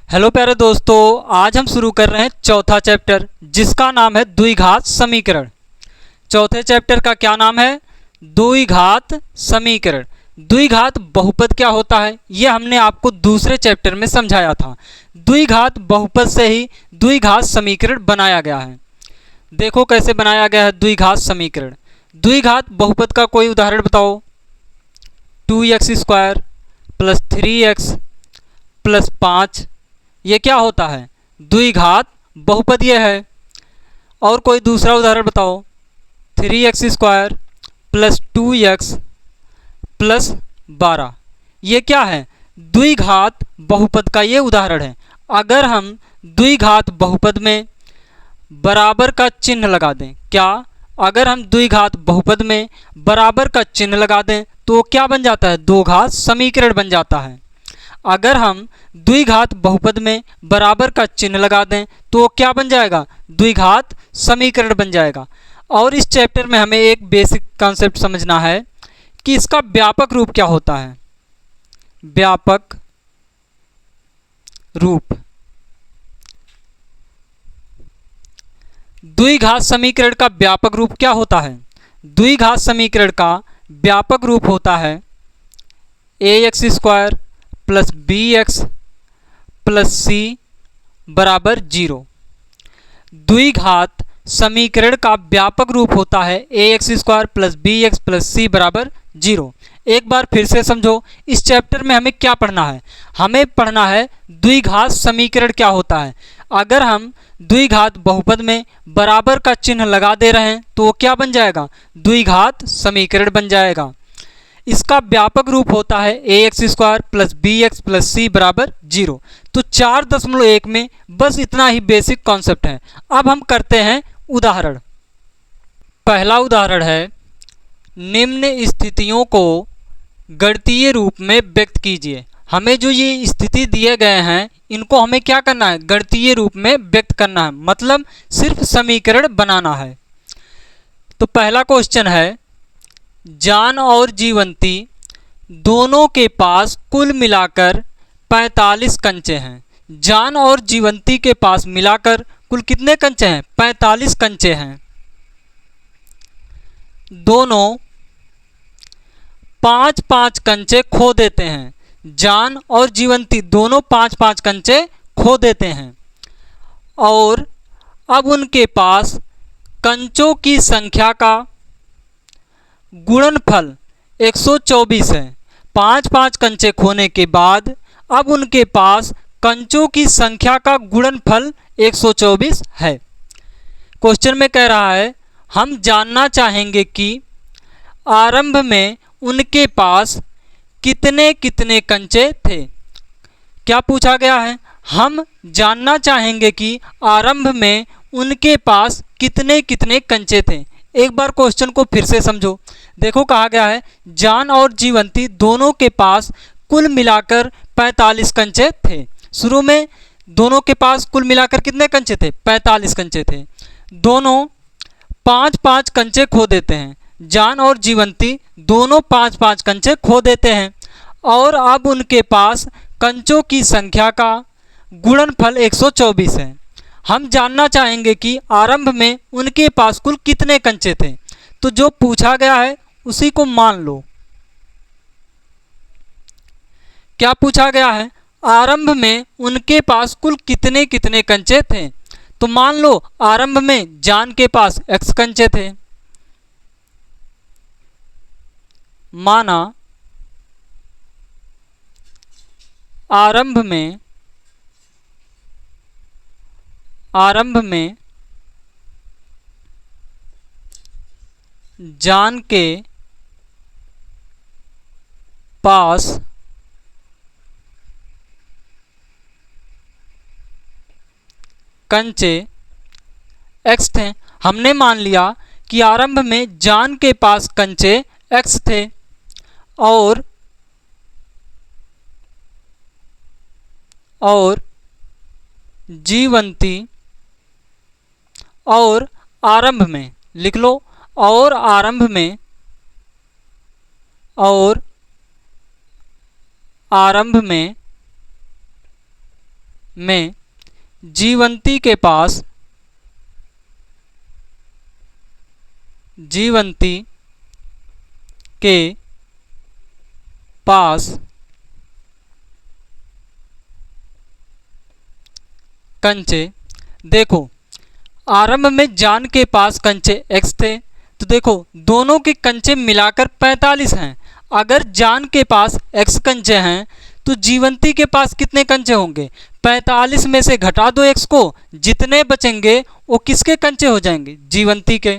Hello प्यारे दोस्तों, आज हम शुरू कर रहे हैं चौथा चैप्टर जिसका नाम है द्विघात समीकरण। चौथे चैप्टर का क्या नाम है? द्विघात समीकरण। द्विघात बहुपद क्या होता है यह हमने आपको दूसरे चैप्टर में समझाया था। द्विघात बहुपद से ही द्विघात समीकरण बनाया गया है। देखो कैसे बनाया गया है द्विघात समीकरण। द्विघात बहुपद का कोई उदाहरण बताओ। 2x² प्लस 3x प्लस 5, ये क्या होता है? द्विघात बहुपद ये है। और कोई दूसरा उदाहरण बताओ। 3x² प्लस 2x प्लस 12, ये क्या है? द्विघात बहुपद का ये उदाहरण है। अगर हम द्विघात बहुपद में बराबर का चिन्ह लगा दें, क्या अगर हम द्विघात बहुपद में बराबर का चिन्ह लगा दें तो क्या बन जाता है? दो घात समीकरण बन जाता है। अगर हम द्विघात बहुपद में बराबर का चिन्ह लगा दें तो क्या बन जाएगा? द्विघात समीकरण बन जाएगा। और इस चैप्टर में हमें एक बेसिक कॉन्सेप्ट समझना है कि इसका व्यापक रूप क्या होता है। व्यापक रूप। द्विघात समीकरण का व्यापक रूप क्या होता है? द्विघात समीकरण का व्यापक रूप होता है ax² plus bx plus c बराबर 0। द्विघात समीकरण का व्यापक रूप होता है ax² plus bx plus c बराबर 0। एक बार फिर से समझो, इस चैप्टर में हमें क्या पढ़ना है? हमें पढ़ना है द्विघात समीकरण क्या होता है। अगर हम द्विघात बहुपद में बराबर का चिन्ह लगा दे रहे हैं तो क्या बन जाएगा? द्विघात समीकरण बन जाएगा। इसका व्यापक रूप होता है ax² plus bx plus c बराबर 0। तो 4.1 में बस इतना ही बेसिक कॉन्सेप्ट है। अब हम करते हैं उदाहरण। पहला उदाहरण है, निम्न स्थितियों को गणितीय रूप में व्यक्त कीजिए। हमें जो ये स्थिति दिए गए हैं इनको हमें क्या करना है? गणितीय रूप में व्यक्त करना है, मतलब सिर्फ समीकरण बनाना है। तो पहला क्वेश्चन है, जान और जीवंती दोनों के पास कुल मिलाकर 45 कंचे हैं। जान और जीवंती के पास मिलाकर कुल कितने कंचे हैं? 45 कंचे हैं। दोनों 5-5 कंचे खो देते हैं। जान और जीवंती दोनों 5-5 कंचे खो देते हैं और अब उनके पास कंचों की संख्या का गुणनफल 124 है। 5-5 कंचे खोने के बाद अब उनके पास कंचों की संख्या का गुणनफल 124 है। क्वेश्चन में कह रहा है, हम जानना चाहेंगे कि आरंभ में उनके पास कितने कितने कंचे थे। क्या पूछा गया है? हम जानना चाहेंगे कि आरंभ में उनके पास कितने कितने कंचे थे। एक बार क्वेश्चन को फिर से समझो। देखो कहा गया है, जान और जीवंती दोनों के पास कुल मिलाकर 45 कंचे थे। शुरू में दोनों के पास कुल मिलाकर कितने कंचे थे? 45 कंचे थे। दोनों 5-5 कंचे खो देते हैं। जान और जीवंती दोनों 5-5 कंचे खो देते हैं और अब उनके पास कंचों की संख्या का गुणनफल 124 है। हम जानना चाहेंगे कि आरंभ में उनके पास कुल कितने कंचे थे। तो जो पूछा गया है उसी को मान लो। क्या पूछा गया है? आरंभ में उनके पास कुल कितने कितने कंचे थे। तो मान लो आरंभ में जान के पास x कंचे थे। माना आरंभ में जान के पास कंचे x थे। हमने मान लिया कि आरंभ में जान के पास कंचे x थे और जीवंती और आरंभ में लिख लो, और आरंभ में में जीवंती के पास कंचे, देखो आरंभ में जान के पास कंचे x थे, तो देखो दोनों के कंचे मिलाकर 45 हैं। अगर जान के पास x कंचे हैं तो जीवंती के पास कितने कंचे होंगे? 45 में से घटा दो x को, जितने बचेंगे वो किसके कंचे हो जाएंगे? जीवंती के।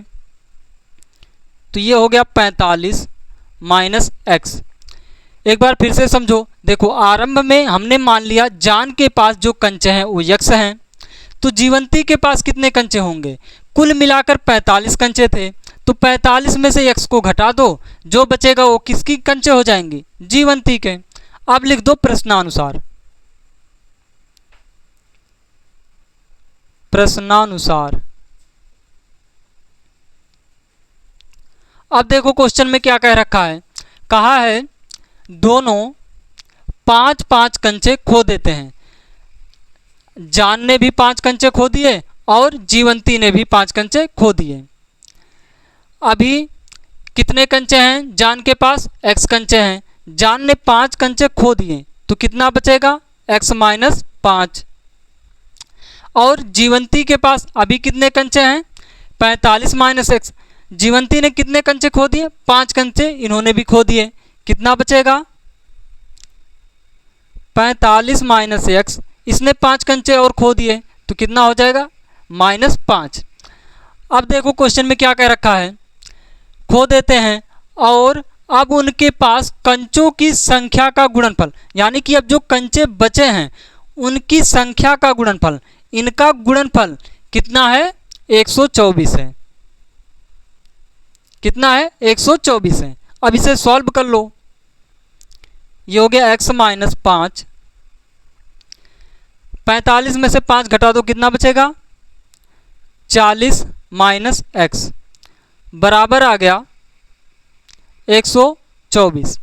तो ये हो गया 45 माइनस x। एक बार फिर से समझो, देखो आरंभ में हमने मान लिया जान के पास जो कंचे हैं वो x हैं, तो जीवंती के पास कितने कंचे होंगे? कुल मिलाकर 45 कंचे थे, तो 45 में से x को घटा दो, जो बचेगा वो किसकी कंचे हो जाएंगे? जीवंती के। अब लिख दो प्रश्नानुसार। अब देखो क्वेश्चन में क्या कह रखा है, कहा है दोनों 5-5 कंचे खो देते हैं। जान ने भी 5 कंचे खो दिए और जीवंती ने भी 5 कंचे खो दिए। अभी कितने कंचे हैं जान के पास? x कंचे हैं। जान ने 5 कंचे खो दिए, तो कितना बचेगा? x minus 5। और जीवंती के पास अभी कितने कंचे हैं? 45 माइनस x। जीवंती ने कितने कंचे खो दिए? 5 कंचे इन्होंने भी खो दिए, कितना बचेगा? 45 माइनस x। इसने 5 कंचे और खो दिए, तो कितना हो जाएगा? -5। अब देखो क्वेश्चन में क्या कह रखा है, खो देते हैं और अब उनके पास कंचों की संख्या का गुणनफल, यानी कि अब जो कंचे बचे हैं उनकी संख्या का गुणनफल, इनका गुणनफल कितना है? 124 है। कितना है? 124 है। अब इसे सॉल्व कर लो। ये हो गया x माइनस 5। 45 में से 5 घटा दो, कितना बचेगा? 40 माइनस x बराबर आ गया 124।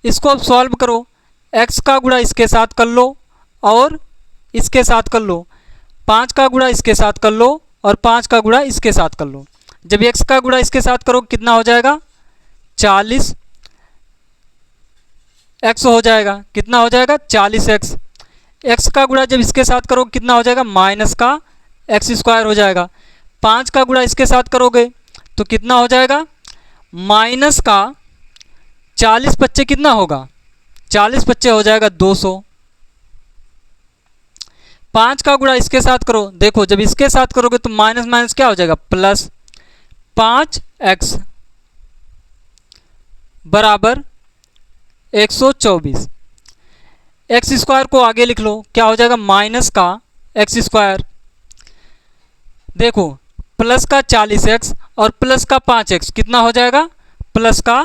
इसको अब सॉल्व करो। x का गुणा इसके साथ कर लो और इसके साथ कर लो, 5 का गुणा इसके साथ कर लो और 5 का गुणा इसके साथ कर लो। जब x का गुणा इसके साथ करो कितना हो जाएगा? 40 x हो जाएगा। कितना हो जाएगा? 40x। x का गुणा जब इसके साथ करोगे कितना हो जाएगा? माइनस का x स्क्वायर हो जाएगा। 5 का गुणा इसके साथ करोगे तो कितना हो जाएगा? माइनस का 40 पच्चे कितना होगा? 40 पच्चे हो जाएगा 200। 5 का गुणा इसके साथ करो, देखो जब इसके साथ करोगे तो माइनस माइनस क्या हो जाएगा? प्लस 5x बराबर 124। एक्स स्क्वायर को आगे लिख लो, क्या हो जाएगा? माइनस का एक्स स्क्वायर। देखो प्लस का 40x और प्लस का 5x कितना हो जाएगा? प्लस का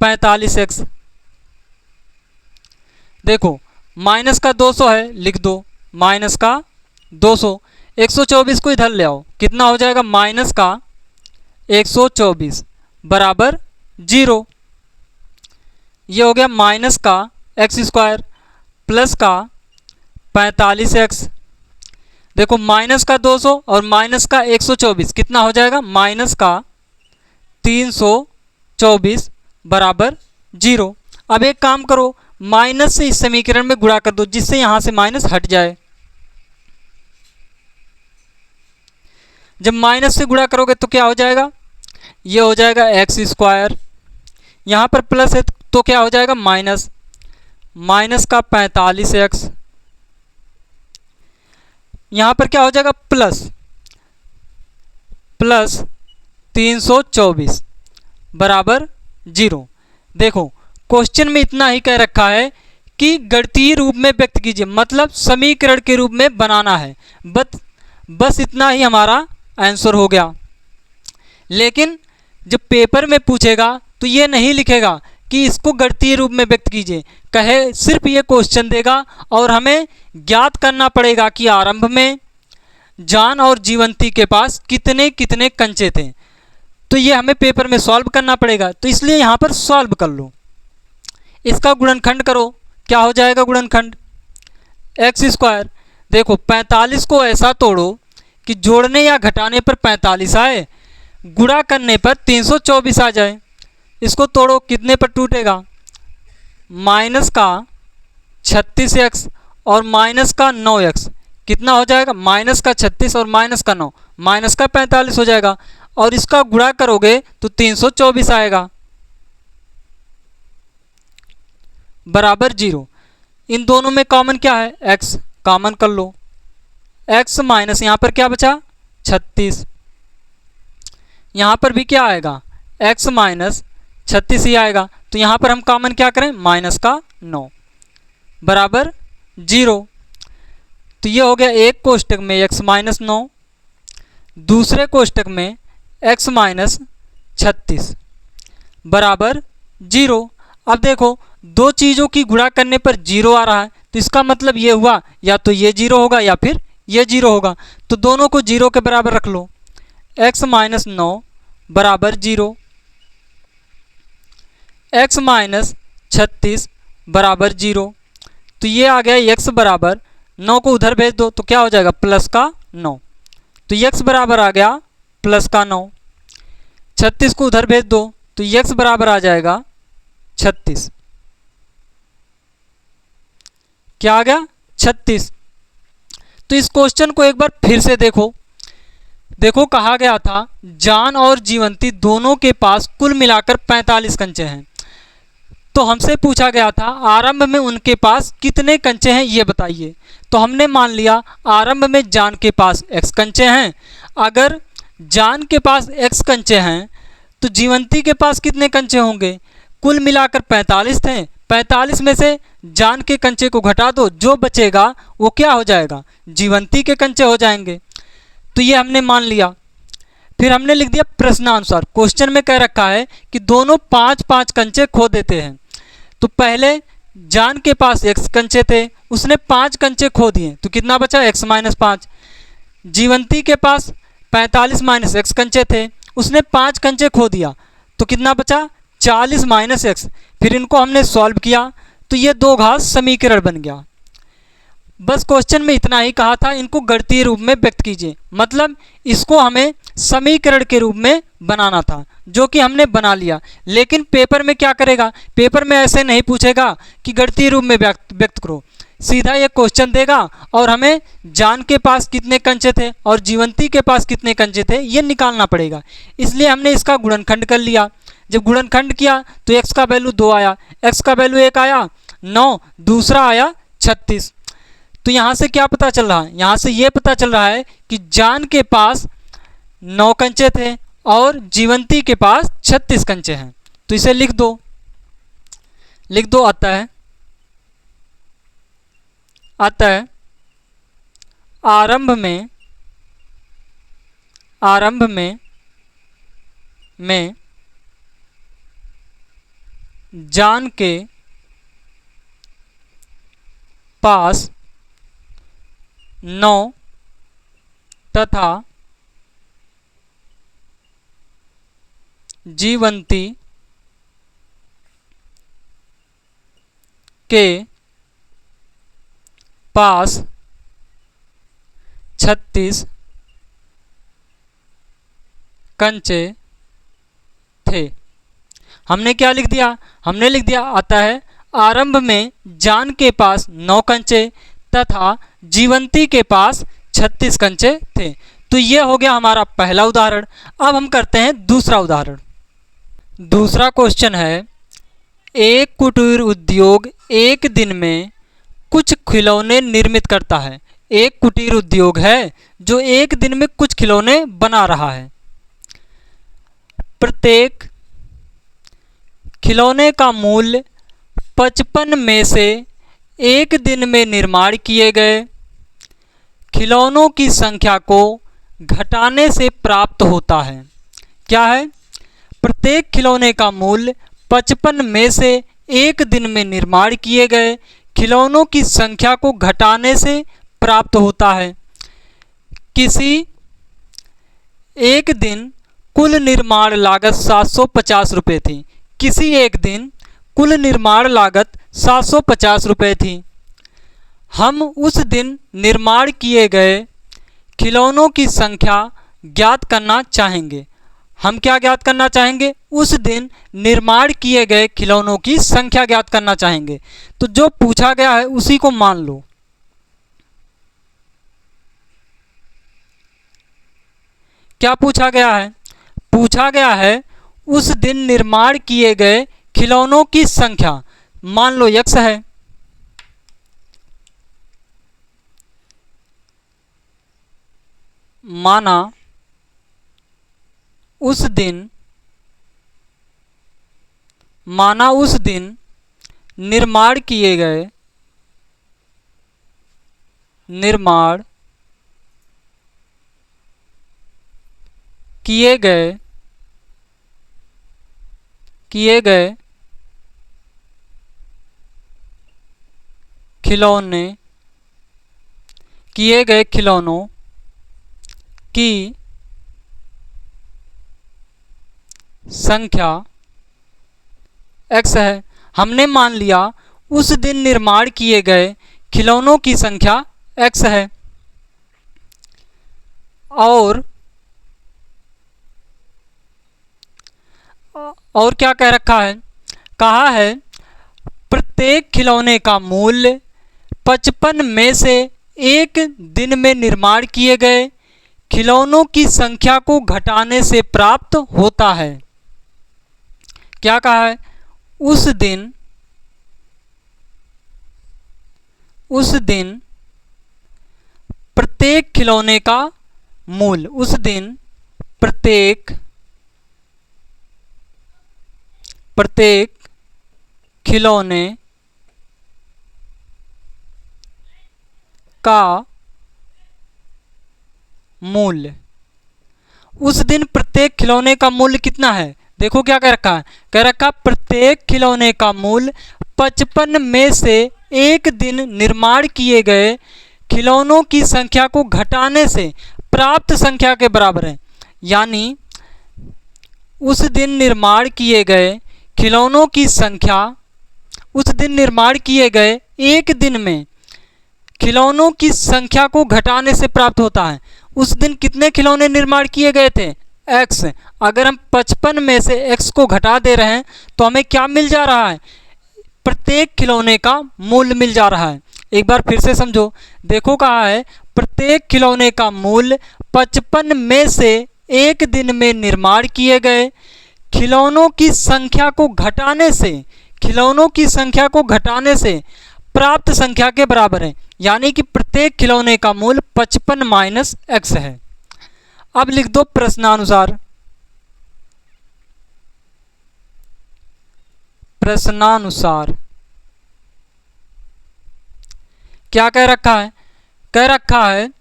45x। देखो माइनस का 200 है, लिख दो माइनस का 200। 124 को इधर ले आओ, कितना हो जाएगा? माइनस का 124 बराबर 0। ये हो गया माइनस का एक्स स्क्वायर प्लस का 45x। देखो माइनस का 200 और माइनस का 124 कितना हो जाएगा? माइनस का 324 बराबर 0। अब एक काम करो, माइनस से इस समीकरण में गुणा कर दो जिससे यहां से माइनस हट जाए। जब माइनस से गुणा करोगे तो क्या हो जाएगा? ये हो जाएगा एक्स स्क्वायर, यहाँ पर प्लस है तो क्या हो जाएगा? माइनस, माइनस का 45x। यहाँ पर क्या हो जाएगा? प्लस, प्लस 324 बराबर 0। देखो क्वेश्चन में इतना ही कह रखा है कि गणितीय रूप में व्यक्त कीजिए, मतलब समीकरण के रूप में बनाना है। बस इतना ही हमारा आंसर हो गया। लेकिन जब पेपर में पूछेगा तो ये नहीं लिखेगा कि इसको गणितीय रूप में व्यक्त कीजिए, कहे सिर्फ ये क्वेश्चन देगा और हमें ज्ञात करना पड़ेगा कि आरंभ में जान और जीवंती के पास कितने कितने कंचे थे। तो ये हमें पेपर में सॉल्व करना पड़ेगा, तो इसलिए यहाँ पर सॉल्व कर लो। इसका गुणनखंड करो, क्या हो जाएगा गुणनखंड? X square. देखो 45 को ऐसा तोड़ो कि जोड़ने या घटाने पर 45 आए, गुणा करने पर 324 आ जाए। इसको तोड़ो, कितने पर टूटेगा? माइनस का 36x और माइनस का 9x, कितना हो जाएगा? माइनस का 36 और माइनस का 9, माइनस का 45 हो जाएगा। और इसका गुणा करोगे तो 324 आएगा, बराबर 0। इन दोनों में कॉमन क्या है? x, कॉमन कर लो। x माइनस यहाँ पर क्या बचा? 36। यहाँ पर भी क्या आएगा? x माइनस 36 ही आएगा। तो यहाँ पर हम कॉमन क्या करें? माइनस का 9, बराबर 0। तो ये हो गया एक कोष्टक में x माइनस 9, दूसरे कोष्टक में x माइनस 36, बराबर 0। अब देखो दो चीज़ों की गुणा करने पर 0 आ रहा है, तो इसका मतलब ये हुआ या तो ये 0 होगा या फिर ये 0 होगा। तो दोनों को 0 के बराबर रख लो। x माइनस 9 बराबर 0, x माइनस 36 बराबर 0। तो ये आ गया x बराबर 9 को उधर भेज दो तो क्या हो जाएगा? प्लस का 9। तो x बराबर आ गया प्लस का 9। 36 को उधर भेज दो तो x बराबर आ जाएगा 36। क्या आ गया? 36। तो इस क्वेश्चन को एक बार फिर से देखो। देखो कहा गया था जान और जीवंती दोनों के पास कुल मिलाकर 45 कंचे हैं। तो हमसे पूछा गया था आरंभ में उनके पास कितने कंचे हैं ये बताइए। तो हमने मान लिया आरंभ में जान के पास x कंचे हैं। अगर जान के पास x कंचे हैं तो जीवंती के पास कितने कंचे होंगे? कुल मिलाकर 45 थे। 45 में से जान के कंचे को घटा दो, जो बचेगा वो क्या हो जाएगा? जीवंती के कंचे हो जाएंगे। तो ये हमने मान लिया। फिर हमने लिख दिया प्रश्नानुसार। क्वेश्चन में कह रखा है कि दोनों 5-5 कंचे खो देते हैं। तो पहले जान के पास x कंचे थे, उसने 5 कंचे खो दिए, तो कितना बचा? x minus 5। जीवंती के पास 45 माइनस x कंचे थे, उसने 5 कंचे खो दिया, तो कितना बचा? 40 माइनस x। फिर इनको हमने सॉल्व किया तो ये दो घात समीकरण बन गया। बस क्वेश्चन में इतना ही कहा था, इनको गणितीय रूप में व्यक्त कीजिए। मतलब इसको हमें समीकरण के रूप में बनाना था, जो कि हमने बना लिया। लेकिन पेपर में क्या करेगा? पेपर में ऐसे नहीं पूछेगा कि गणितीय रूप में व्यक्त करो। सीधा ये क्वेश्चन देगा और हमें जान के पास कितने कंचे थे और जीवंती के पास कितने कंचे थे ये निकालना पड़ेगा। इसलिए हमने इसका गुणनखंड कर लिया। जब गुणनखंड किया तो x का वैल्यू 2 आया, x का वैल्यू एक आया 9, दूसरा आया 36। तो यहाँ से क्या पता चल रहा है? यहाँ से ये पता चल रहा है कि जान के पास 9 कंचे थे और जीवंती के पास 36 कंचे हैं। तो इसे लिख दो। अतः आरंभ में जान के पास 9 तथा जीवंती के पास 36 कंचे थे। हमने क्या लिख दिया? हमने लिख दिया अतः आरंभ में जान के पास 9 कंचे तथा जीवंती के पास 36 कंचे थे। तो ये हो गया हमारा पहला उदाहरण। अब हम करते हैं दूसरा उदाहरण। दूसरा क्वेश्चन है, एक कुटीर उद्योग एक दिन में कुछ खिलौने निर्मित करता है। एक कुटीर उद्योग है जो एक दिन में कुछ खिलौने बना रहा है। प्रत्येक खिलौने का मूल्य 55 में से एक दिन में निर्माण किए गए खिलौनों की संख्या को घटाने से प्राप्त होता है। क्या है? प्रत्येक खिलौने का मूल्य 55 में से एक दिन में निर्माण किए गए खिलौनों की संख्या को घटाने से प्राप्त होता है। किसी एक दिन कुल निर्माण लागत 750 रुपये थी। किसी एक दिन कुल निर्माण लागत 750 रुपये थी। हम उस दिन निर्माण किए गए खिलौनों की संख्या ज्ञात करना चाहेंगे। हम क्या ज्ञात करना चाहेंगे? उस दिन निर्माण किए गए खिलौनों की संख्या ज्ञात करना चाहेंगे। तो जो पूछा गया है उसी को मान लो। क्या पूछा गया है? पूछा गया है उस दिन निर्माण किए गए खिलौनों की संख्या। मान लो x है। माना उस दिन निर्माण किए गए खिलौनों की संख्या x है। हमने मान लिया उस दिन निर्माण किए गए खिलौनों की संख्या x है। और क्या कह रखा है? कहा है प्रत्येक खिलौने का मूल्य 55 में से एक दिन में निर्माण किए गए खिलौनों की संख्या को घटाने से प्राप्त होता है। क्या कहा है? उस दिन प्रत्येक खिलौने का मूल्य, उस दिन प्रत्येक खिलौने का मूल्य, उस दिन प्रत्येक खिलौने का मूल्य कितना है? देखो क्या कह रखा है? कह रखा प्रत्येक खिलौने का मूल्य 55 में से एक दिन निर्माण किए गए खिलौनों की संख्या को घटाने से प्राप्त संख्या के बराबर है। यानी उस दिन निर्माण किए गए खिलौनों की संख्या, उस दिन निर्माण किए गए एक दिन में खिलौनों की संख्या को घटाने से प्राप्त होता है। उस दिन कितने खिलौने निर्माण किए गए थे? x। अगर हम 55 में से x को घटा दे रहे हैं तो हमें क्या मिल जा रहा है? प्रत्येक खिलौने का मूल्य मिल जा रहा है। एक बार फिर से समझो। देखो कहा है प्रत्येक खिलौने का मूल्य 55 में से एक दिन में निर्माण किए गए खिलौनों की संख्या को घटाने से प्राप्त संख्या के बराबर है। यानी कि प्रत्येक खिलौने का मूल्य 55 माइनस x है। अब लिख दो प्रश्नानुसार। क्या कह रखा है? कह रखा है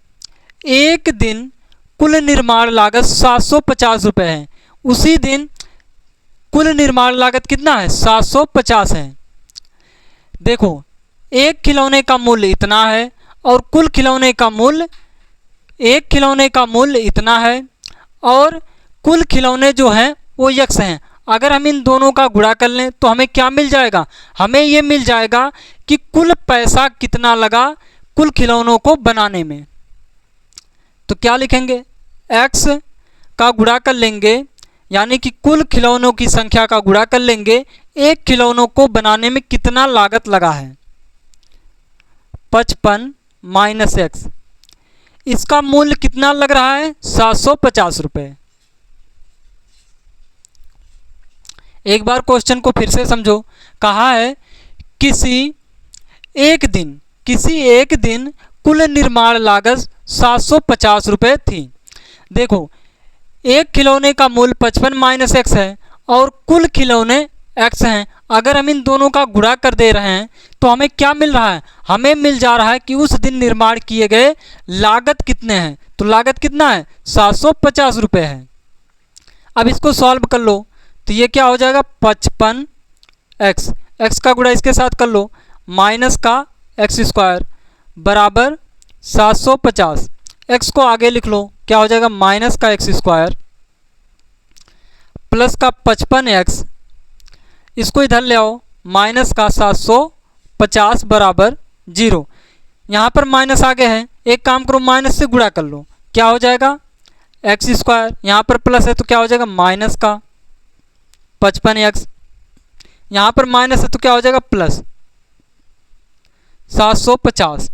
एक दिन कुल निर्माण लागत 750 रुपये है। उसी दिन कुल निर्माण लागत कितना है? 750 है। देखो एक खिलौने का मूल्य इतना है और कुल खिलौने का मूल्य, एक खिलौने का मूल्य इतना है और कुल खिलौने जो हैं वो x हैं। अगर हम इन दोनों का गुणा कर लें तो हमें क्या मिल जाएगा? हमें ये मिल जाएगा कि कुल पैसा कितना लगा कुल खिलौनों को बनाने में। तो क्या लिखेंगे? x का गुणा कर लेंगे, यानी कि कुल खिलौनों की संख्या का गुणा कर लेंगे एक खिलौनों को बनाने में कितना लागत लगा है। 55 माइनस x, इसका मूल्य कितना लग रहा है? 750 रुपये। एक बार क्वेश्चन को फिर से समझो। कहा है किसी एक दिन कुल निर्माण लागत 750 रुपये थी। देखो एक खिलौने का मूल्य 55 माइनस x है और कुल खिलौने x हैं। अगर हम इन दोनों का गुणा कर दे रहे हैं तो हमें क्या मिल रहा है? हमें मिल जा रहा है कि उस दिन निर्माण किए गए लागत कितने हैं। तो लागत कितना है? 750 रुपये है। अब इसको सॉल्व कर लो तो ये क्या हो जाएगा? 55x, x का गुणा इसके साथ कर लो, माइनस का x स्क्वायर बराबर 750। x को आगे लिख लो, क्या हो जाएगा? माइनस का x स्क्वायर प्लस का 55x, इसको इधर ले आओ, माइनस का 750 बराबर 0। यहाँ पर माइनस आगे है, एक काम करो माइनस से गुणा कर लो, क्या हो जाएगा एक्स स्क्वायर, यहाँ पर प्लस है तो क्या हो जाएगा माइनस का 55x, यहाँ पर माइनस है तो क्या हो जाएगा प्लस 750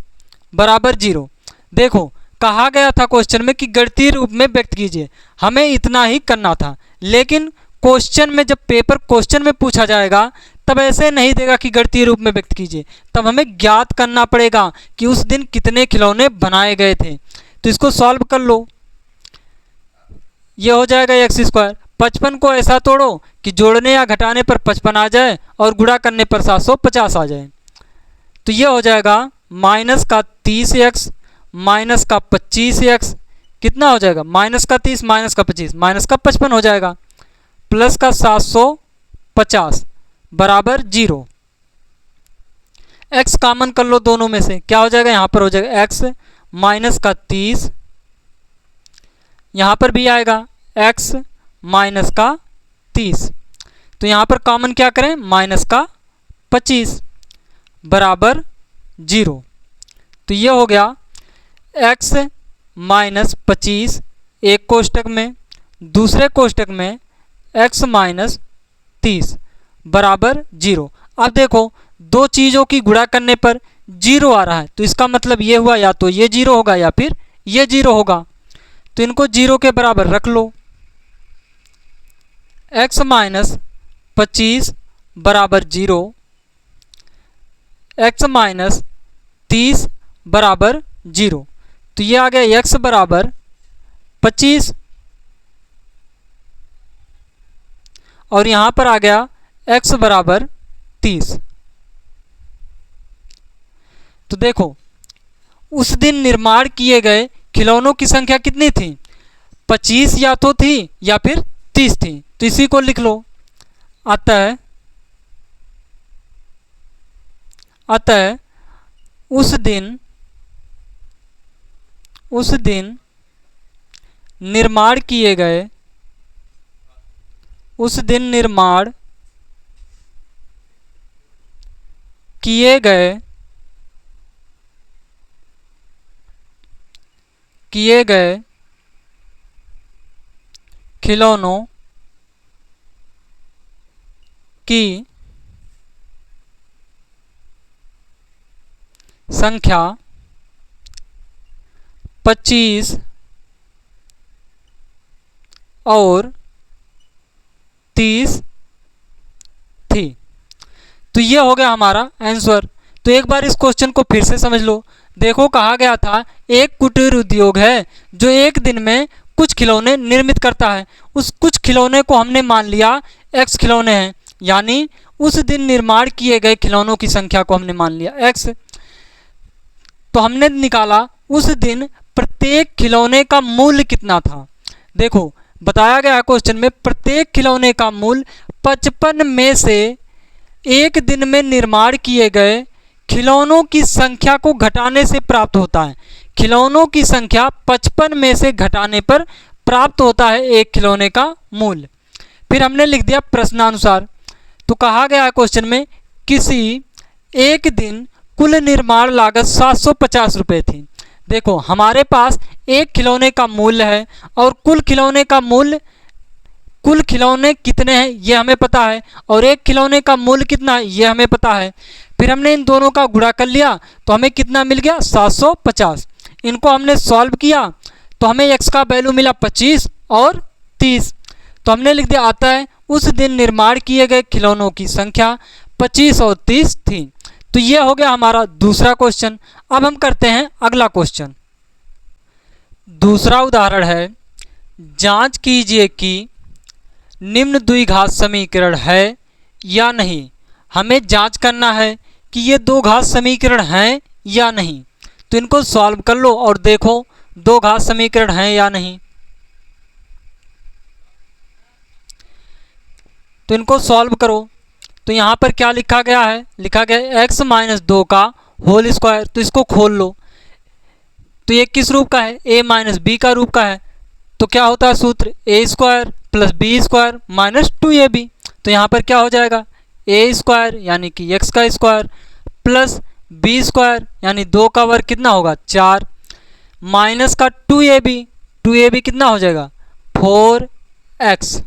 बराबर 0। देखो कहा गया था क्वेश्चन में कि गणितीय रूप में व्यक्त कीजिए, हमें इतना ही करना था, लेकिन क्वेश्चन में जब पेपर क्वेश्चन में पूछा जाएगा तब ऐसे नहीं देगा कि गणितीय रूप में व्यक्त कीजिए, तब हमें ज्ञात करना पड़ेगा कि उस दिन कितने खिलौने बनाए गए थे। तो इसको सॉल्व कर लो, ये हो जाएगा एक्स स्क्वायर। 55 को ऐसा तोड़ो कि जोड़ने या घटाने पर 55 आ जाए और गुणा करने पर 750 आ जाए। तो ये हो जाएगा माइनस का 30x माइनस का 25x, कितना हो जाएगा माइनस का 30 माइनस का 25 माइनस का 55 हो जाएगा, प्लस का 750 बराबर 0। x कॉमन कर लो दोनों में से, क्या हो जाएगा यहाँ पर हो जाएगा x माइनस का 30, यहाँ पर भी आएगा x माइनस का 30, तो यहाँ पर कॉमन क्या करें माइनस का 25 बराबर 0। तो ये हो गया x माइनस 25 एक कोष्टक में, दूसरे कोष्टक में x माइनस 30 बराबर 0। अब देखो दो चीज़ों की गुणा करने पर 0 आ रहा है, तो इसका मतलब ये हुआ या तो ये 0 होगा या फिर ये 0 होगा, तो इनको 0 के बराबर रख लो। x माइनस 25 बराबर 0, x माइनस 30 बराबर 0, तो ये आ गया x बराबर 25 और यहाँ पर आ गया x बराबर 30। तो देखो उस दिन निर्माण किए गए खिलौनों की संख्या कितनी थी, 25 या तो थी या फिर 30 थी, तो इसी को लिख लो। अतः उस दिन निर्माण किए गए खिलौनों की संख्या 25 और 30 थी। तो ये हो गया हमारा आंसर। तो एक बार इस क्वेश्चन को फिर से समझ लो। देखो कहा गया था एक कुटीर उद्योग है जो एक दिन में कुछ खिलौने निर्मित करता है। उस कुछ खिलौने को हमने मान लिया x खिलौने हैं, यानी उस दिन निर्माण किए गए खिलौनों की संख्या को हमने मान लिया x। तो हमने निकाला उस दिन प्रत्येक खिलौने का मूल्य कितना था। देखो बताया गया है क्वेश्चन में प्रत्येक खिलौने का मूल्य 55 में से एक दिन में निर्माण किए गए खिलौनों की संख्या को घटाने से प्राप्त होता है। खिलौनों की संख्या 55 में से घटाने पर प्राप्त होता है एक खिलौने का मूल्य। फिर हमने लिख दिया प्रश्नानुसार। तो कहा गया है क्वेश्चन में किसी एक दिन कुल निर्माण लागत 750 रुपये थी। देखो हमारे पास एक खिलौने का मूल्य है और कुल खिलौने कितने हैं ये हमें पता है और एक खिलौने का मूल्य कितना है ये हमें पता है। फिर हमने इन दोनों का गुणा कर लिया तो हमें कितना मिल गया 750। इनको हमने सॉल्व किया तो हमें x का वैल्यू मिला 25 और 30। तो हमने लिख दिया आता है उस दिन निर्माण किए गए खिलौनों की संख्या 25 और 30 थी। तो ये हो गया हमारा दूसरा क्वेश्चन। अब हम करते हैं अगला क्वेश्चन। दूसरा उदाहरण है जांच कीजिए कि निम्न द्विघात समीकरण है या नहीं। हमें जांच करना है कि ये दो घात समीकरण हैं या नहीं। तो इनको सॉल्व कर लो और देखो दो घात समीकरण हैं या नहीं। तो इनको सॉल्व करो। तो यहाँ पर क्या लिखा गया है, लिखा गया है x माइनस 2 का होल स्क्वायर। तो इसको खोल लो। तो ये किस रूप का है, a माइनस बी का रूप का है। तो क्या होता है सूत्र a square plus b square minus 2ab। तो यहाँ पर क्या हो जाएगा a स्क्वायर यानी कि x का स्क्वायर प्लस बी स्क्वायर यानी 2 का वर्ग कितना होगा 4, माइनस का 2ab कितना हो जाएगा 4x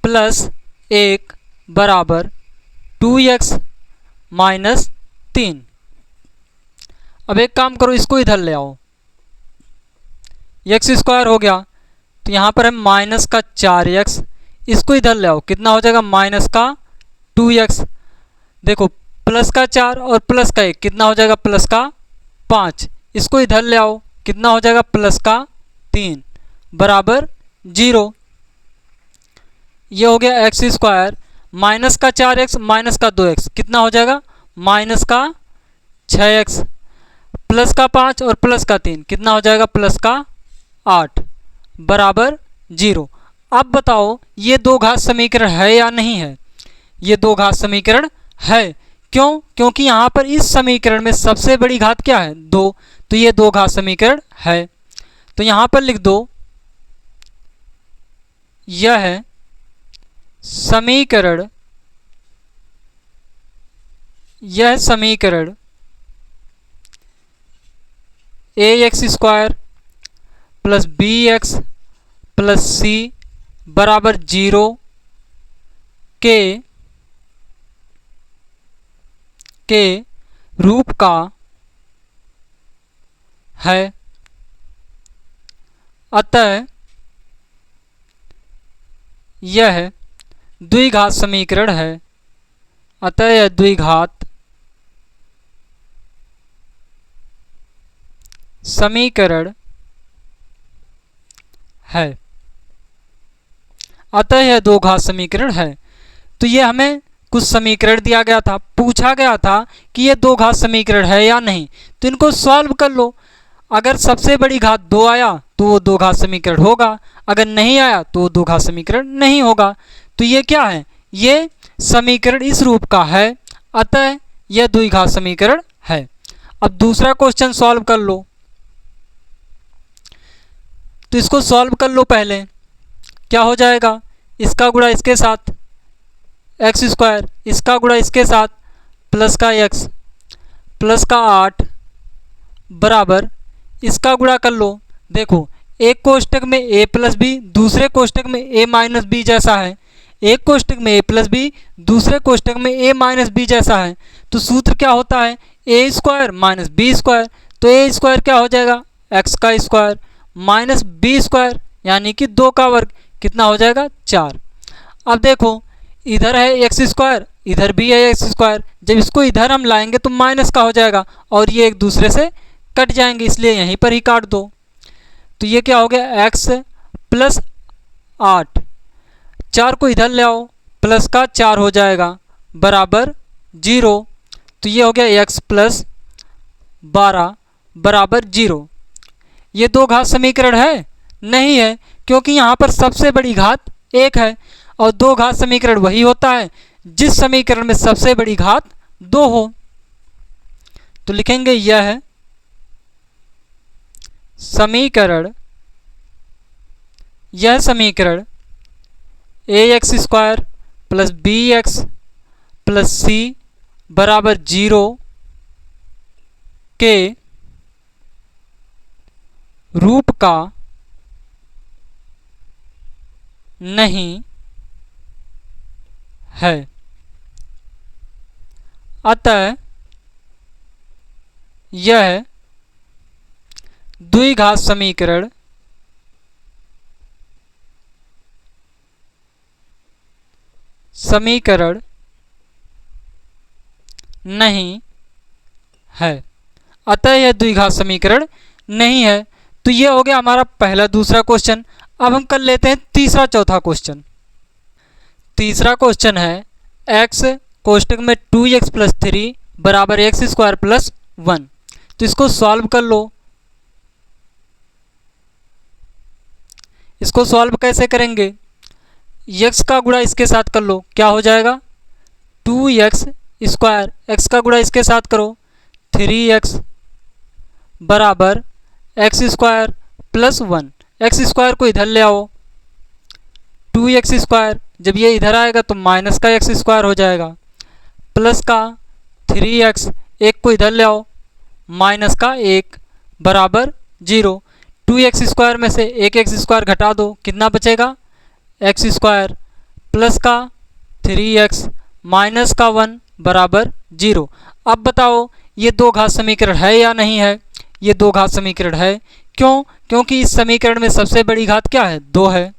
प्लस 1 बराबर 2x माइनस 3। अब एक काम करो, इसको इधर ले आओ, एक्स स्क्वायर हो गया तो यहाँ पर है माइनस का 4x, इसको इधर ले आओ, कितना हो जाएगा माइनस का 2x। देखो प्लस का 4 और प्लस का 1 कितना हो जाएगा प्लस का 5, इसको इधर ले आओ, कितना हो जाएगा प्लस का 3 बराबर 0। ये हो गया एक्स स्क्वायर, माइनस का 4x माइनस का 2x कितना हो जाएगा माइनस का 6x, प्लस का 5 और प्लस का 3 कितना हो जाएगा प्लस का 8 बराबर 0। अब बताओ ये दो घात समीकरण है या नहीं है? ये दो घात समीकरण है। क्यों? क्योंकि यहाँ पर इस समीकरण में सबसे बड़ी घात क्या है 2, तो ये दो घात समीकरण है। तो यहाँ पर लिख दो यह है समीकरण, यह समीकरण ax square plus bx plus c बराबर 0 के रूप का है। अतः यह द्विघात समीकरण है। अतः यह द्विघात समीकरण है। अतः यह दो घात समीकरण है। तो ये हमें कुछ समीकरण दिया गया था, पूछा गया था कि ये दो घात समीकरण है या नहीं, तो इनको सॉल्व कर लो। अगर सबसे बड़ी घात 2 आया तो वो दो घात समीकरण होगा, अगर नहीं आया तो वो दो घात समीकरण नहीं होगा। तो ये क्या है? ये समीकरण इस रूप का है, अतः यह द्विघात समीकरण है। अब दूसरा क्वेश्चन सॉल्व कर लो। तो इसको सॉल्व कर लो। पहले क्या हो जाएगा, इसका गुणा इसके साथ एक्स स्क्वायर, इसका गुणा इसके साथ प्लस का x प्लस का 8 बराबर, इसका गुणा कर लो। देखो एक कोष्टक में a प्लस बी, दूसरे कोष्टक में a माइनस बी जैसा है। एक कोष्टक में a प्लस बी, दूसरे कोष्टक में a माइनस बी जैसा है। तो सूत्र क्या होता है a square minus b square. तो a स्क्वायर क्या हो जाएगा x का स्क्वायर माइनस बी स्क्वायर यानी कि 2 का वर्ग कितना हो जाएगा 4। अब देखो इधर है एक्स स्क्वायर, इधर भी है एक्स स्क्वायर, जब इसको इधर हम लाएंगे तो माइनस का हो जाएगा और ये एक दूसरे से कट जाएंगे, इसलिए यहीं पर ही काट दो। तो ये क्या हो गया x प्लस 8, 4 को इधर ले आओ, प्लस का 4 हो जाएगा बराबर 0। तो ये हो गया x प्लस 12 बराबर 0। ये दो घात समीकरण है? नहीं है, क्योंकि यहाँ पर सबसे बड़ी घात 1 है और दो घात समीकरण वही होता है जिस समीकरण में सबसे बड़ी घात 2 हो। तो लिखेंगे यह है समीकरण, यह समीकरण ax square plus bx plus c बराबर 0 के रूप का नहीं है। अतः यह द्विघात समीकरण नहीं है। अतः यह द्विघात समीकरण नहीं है। तो यह हो गया हमारा पहला दूसरा क्वेश्चन। अब हम कर लेते हैं तीसरा चौथा क्वेश्चन। तीसरा क्वेश्चन है x कोष्टक में 2x प्लस 3 बराबर एक्स स्क्वायर प्लस 1। तो इसको सॉल्व कर लो। इसको सॉल्व कैसे करेंगे, x का गुणा इसके साथ कर लो, क्या हो जाएगा 2x स्क्वायर, x का गुणा इसके साथ करो 3x बराबर x square plus 1। X square को इधर ले आओ, 2x स्क्वायर, जब ये इधर आएगा तो माइनस का एक्स स्क्वायर हो जाएगा, प्लस का 3x, एक को इधर ले आओ, माइनस का 1 बराबर 0। 2x² में से एक x² घटा दो, कितना बचेगा x² प्लस का 3x माइनस का 1 बराबर 0। अब बताओ ये दो घात समीकरण है या नहीं है? ये दो घात समीकरण है। क्यों? क्योंकि इस समीकरण में सबसे बड़ी घात क्या है? 2 है।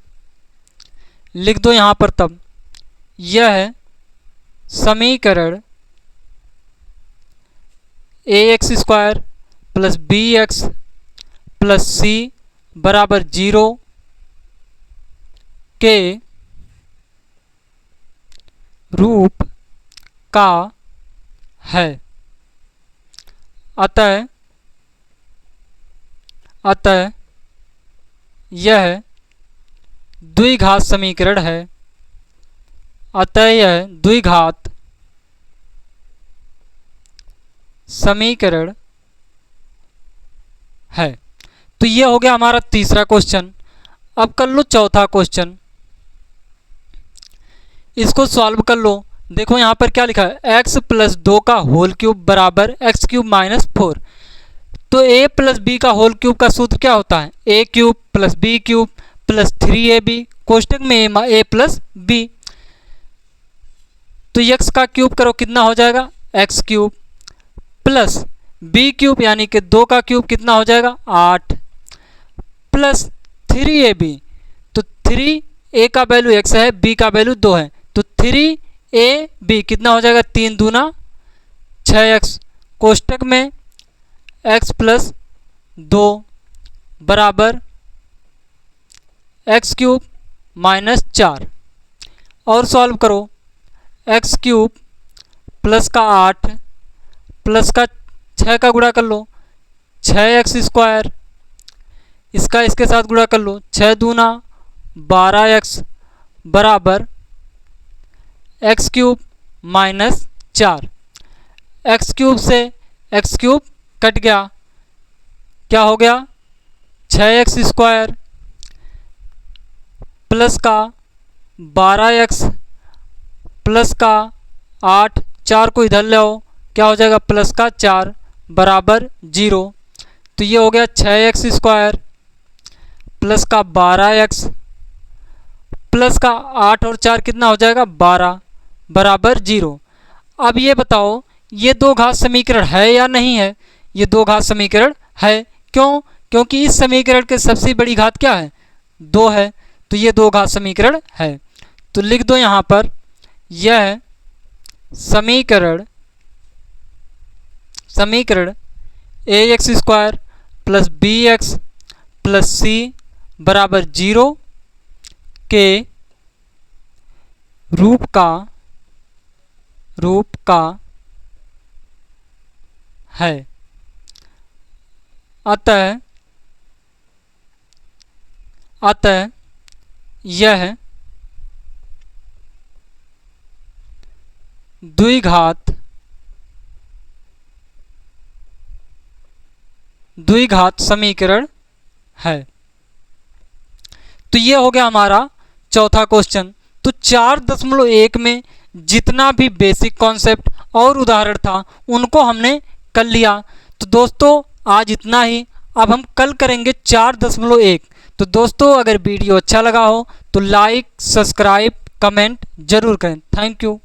लिख दो यहाँ पर तब, यह समीकरण ax² plus bx plus c बराबर 0 के रूप का है। अतः यह द्विघात समीकरण है। अतः यह द्विघात समीकरण है। तो ये हो गया हमारा तीसरा क्वेश्चन। अब कर लो चौथा क्वेश्चन, इसको सॉल्व कर लो। देखो यहाँ पर क्या लिखा है, x प्लस 2 का होल क्यूब बराबर x³ माइनस 4। तो a प्लस बी का होल क्यूब का सूत्र क्या होता है? a³ plus b³ plus 3ab कोष्टक में a प्लस b। तो x का क्यूब करो, कितना हो जाएगा x³ प्लस b³ यानी कि 2 का क्यूब कितना हो जाएगा 8 प्लस 3ab। तो 3 a का वैल्यू x है, b का वैल्यू 2 है, तो 3ab कितना हो जाएगा 3 दूना 6x कोष्टक में x प्लस 2 बराबर x³ माइनस 4। और सॉल्व करो, x³ प्लस का 8 प्लस का 6 का गुणा कर लो 6x², इसका इसके साथ गुणा कर लो 6 दूना 12x बराबर x³ माइनस 4। x³ से x³ कट गया, क्या हो गया 6x² प्लस का 12x प्लस का 8, 4 को इधर ले आओ, क्या हो जाएगा प्लस का 4 बराबर 0। तो ये हो गया 6x² प्लस का 12x प्लस का 8 और 4 कितना हो जाएगा 12 बराबर 0। अब ये बताओ ये दो घात समीकरण है या नहीं है? ये दो घात समीकरण है। क्यों? क्योंकि इस समीकरण के सबसे बड़ी घात क्या है 2 है, तो ये दो घात समीकरण है। तो लिख दो यहाँ पर, यह समीकरण ax² plus bx plus c बराबर 0 के रूप का है। अतः यह द्विघात समीकरण है। तो ये हो गया हमारा चौथा क्वेश्चन। तो 4.1 में जितना भी बेसिक कॉन्सेप्ट और उदाहरण था उनको हमने कर लिया। तो दोस्तों आज इतना ही, अब हम कल करेंगे 4.1। तो दोस्तों अगर वीडियो अच्छा लगा हो तो लाइक, सब्सक्राइब, कमेंट जरूर करें। Thank you.